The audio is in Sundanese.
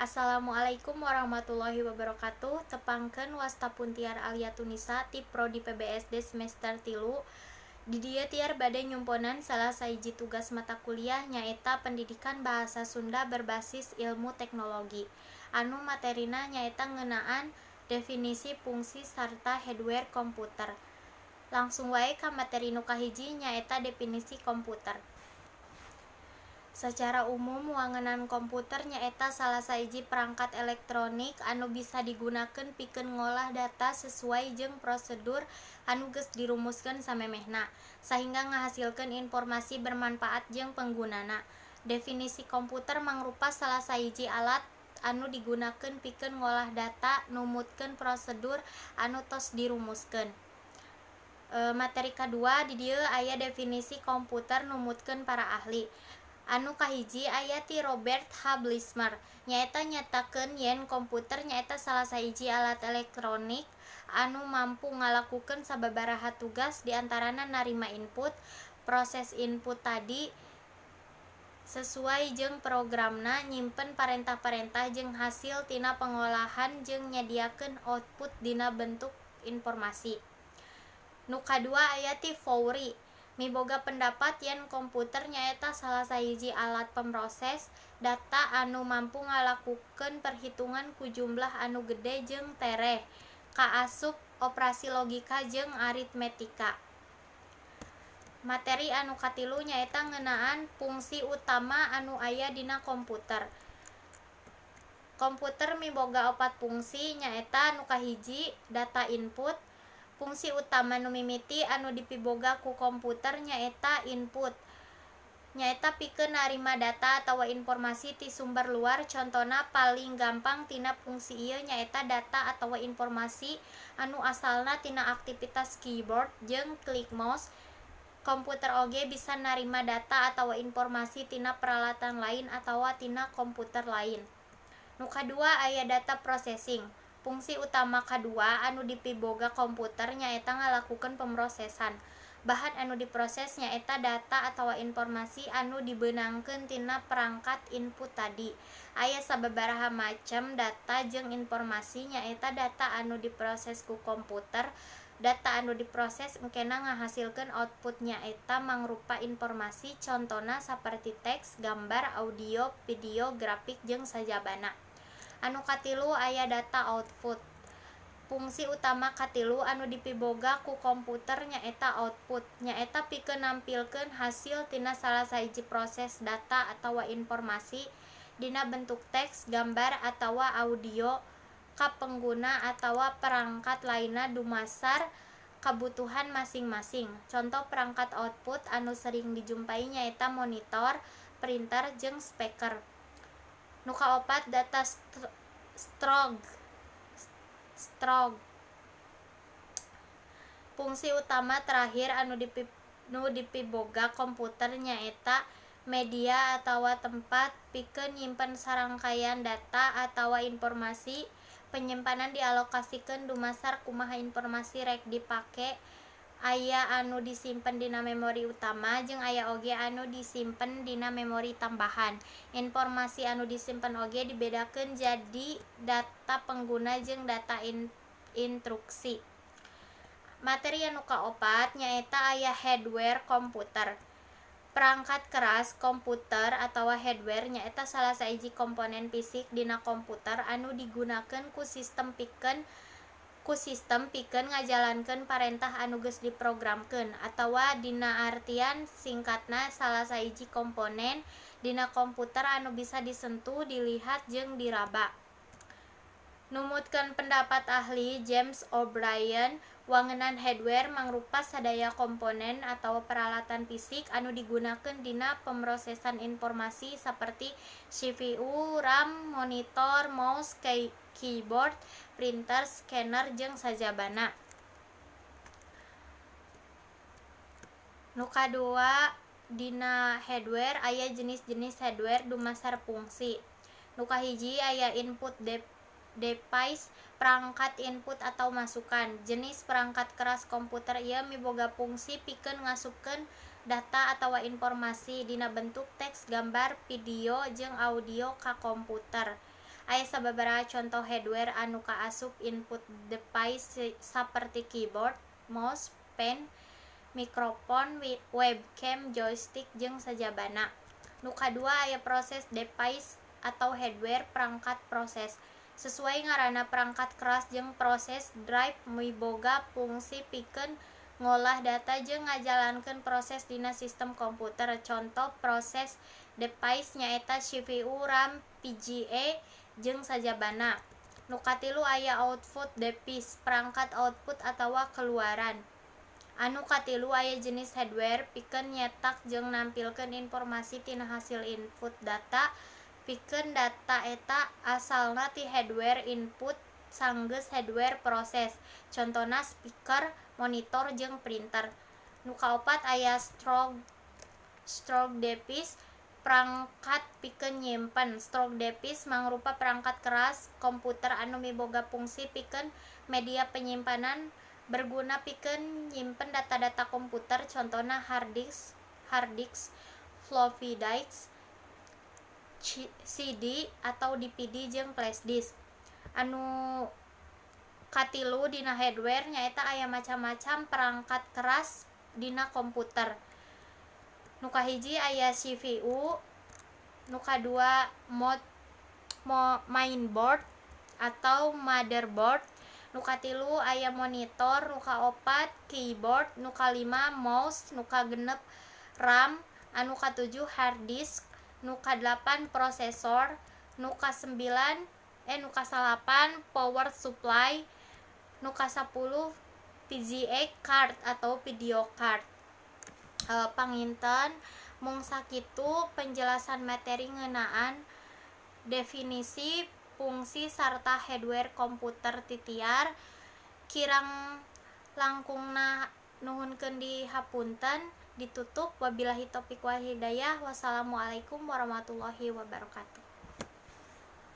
Assalamualaikum warahmatullahi wabarakatuh. Tepangkeun wasta puntiar Alia Tunisa ti prodi PBSD semester 3. Di dieu tiar bade nyumponan salah sahiji tugas mata kuliah nyaeta pendidikan bahasa Sunda berbasis ilmu teknologi. Anu materina nyaeta ngeunaan definisi fungsi sarta hardware komputer. Langsung wae ka materi nu kahiji nyaeta definisi komputer. Secara umum wangunan komputer nyaeta salah sahiji perangkat elektronik anu bisa digunakeun pikeun ngolah data sesuai jeung prosedur anu geus dirumuskeun samemehna sahingga ngahasilkeun informasi bermanfaat jeung penggunana. Definisi komputer mangrupa salah sahiji alat anu digunakeun pikeun ngolah data numutkeun prosedur anu tos dirumuskeun. Materi kadua di dieu aya definisi komputer numutkeun para ahli. Anu kahiji aya ti Robert H. Blismer nyaeta nyatakeun yen komputer nyaeta salah sahiji alat elektronik anu mampu ngalakukeun sababaraha tugas diantarana narima input, proses input tadi sesuai jeung programna, nyimpen parentah-parentah jeung hasil tina pengolahan jeung nyadiakeun output dina bentuk informasi. Nu kadua aya ti Fourie miboga pendapat yen komputer nyaeta salah sahiji alat pemroses data anu mampu ngalakukeun perhitungan ku jumlah anu gede jeung tereh kaasup operasi logika jeung aritmetika. Materi anu katilu nyaeta ngeunaan fungsi utama anu aya dina komputer. Komputer miboga 4 fungsi nyaeta nu kahiji data input. Fungsi utama nu mimiti anu dipiboga ku komputer nyaeta input. Nyaeta pikeun narima data atawa informasi ti sumber luar. Contona paling gampang tina fungsi ieu nyaeta data atawa informasi anu asalna tina aktivitas keyboard jeung klik mouse. Komputer oge bisa narima data atawa informasi tina peralatan lain atawa tina komputer lain. Nu kadua aya data processing. Fungsi utama kadua anu dipiboga komputer nyaeta ngalakukeun pemrosesan. Bahan anu diproses nyaeta data atawa informasi anu dibeunangkeun tina perangkat input tadi. Aya sababaraha macem data jeung informasi nyaeta data anu diproses ku komputer. Data anu diproses engkena ngahasilkeun output nyaeta mangrupa informasi contona saperti teks, gambar, audio, video, grafik jeung sajabana. Anu katilu aya data output. Fungsi utama katilu anu dipiboga ku komputer nyaeta output. Nyaeta pikeun nampilkeun hasil tina salah sahiji proses data atawa informasi dina bentuk teks, gambar, atawa audio ka pengguna atawa perangkat lainna dumasar kabutuhan masing-masing. Contoh perangkat output anu sering dijumpai nyaeta monitor, printer, jeung speaker. Nu kaopat data stroke. Fungsi utama terakhir anu dipiboga komputer nyaeta media atawa tempat pikeun nyimpen sarangkaian data atawa informasi. Penyimpanan dialokasikeun dumasar kumaha informasi rek dipake. Aya anu disimpen dina memori utama jeung aya oge anu disimpen dina memori tambahan. Informasi anu disimpen oge dibedakeun jadi data pengguna jeung data instruksi. Materi anu kaopat nyaeta aya hardware komputer. Perangkat keras komputer atawa hardware nyaeta salah sahiji komponen fisik dina komputer anu digunakeun ku sistem pikeun ngajalankeun parentah anu geus diprogramkeun atawa dina artian singkatna salah sahiji komponen dina komputer anu bisa disentuh, dilihat, jeung diraba. Numutkeun pendapat ahli James O'Brien, wangunan hardware mangrupa sadaya komponen atawa peralatan fisik anu digunakeun dina pemrosesan informasi saperti CPU, RAM, monitor, mouse, keyboard, printer, scanner, jeung sajabana. Nu kadua dina hardware aya jenis-jenis hardware dumasar fungsi. Nu kahiji aya input device, perangkat input atau masukan. Jenis perangkat keras komputer ieu miboga fungsi pikeun ngasupkeun data atawa informasi dina bentuk teks, gambar, video, jeung audio ka komputer. Aya sababaraha contoh hardware anu kaasup input device saperti keyboard, mouse, pen, mikrofon, webcam, joystick, jeung sajabana. Nu kadua aya proses device atau hardware perangkat proses. Sesuai ngaranna perangkat keras jeung proses drive miboga fungsi pikeun ngolah data jeung ngajalankeun proses dina sistem komputer. Contoh proses device nyaeta CPU, RAM, VGA, jeung sajabana. Nu katilu aya output device, perangkat output atawa keluaran. Anu katilu aya jenis hardware pikeun nyetak jeung nampilkeun informasi tina hasil input data. Pikeun data eta asalna ti hardware input sanggeus hardware proses. Contona speaker, monitor, jeung printer. Nu kaopat aya stroke device, perangkat pikeun nyimpen. Stroke device mangrupa perangkat keras komputer anu miboga fungsi pikeun media penyimpanan berguna pikeun nyimpen data-data komputer. Contona hard disk, floppy disk, CD atau DVD, jeung flash disk. Anu katilu dina hardware nyaeta aya macam-macam perangkat keras dina komputer. Nu kahiji aya CPU, nu kadua mainboard atau motherboard, nu katilu aya monitor, nu kaopat keyboard, nu kalima mouse, nu kagenep RAM, anu katujuh hard disk, nu kadelapan prosesor, nu kasalapan power supply, nu kasapuluh VGA card atau video card. Panginten mung sakitu penjelasan materi ngeunaan definisi, fungsi, sarta hardware komputer titiar. Kirang langkungna nuhunkeun dihapunten, ditutup. Wabillahi taufiq wal hidayah. Wassalamualaikum warahmatullahi wabarakatuh.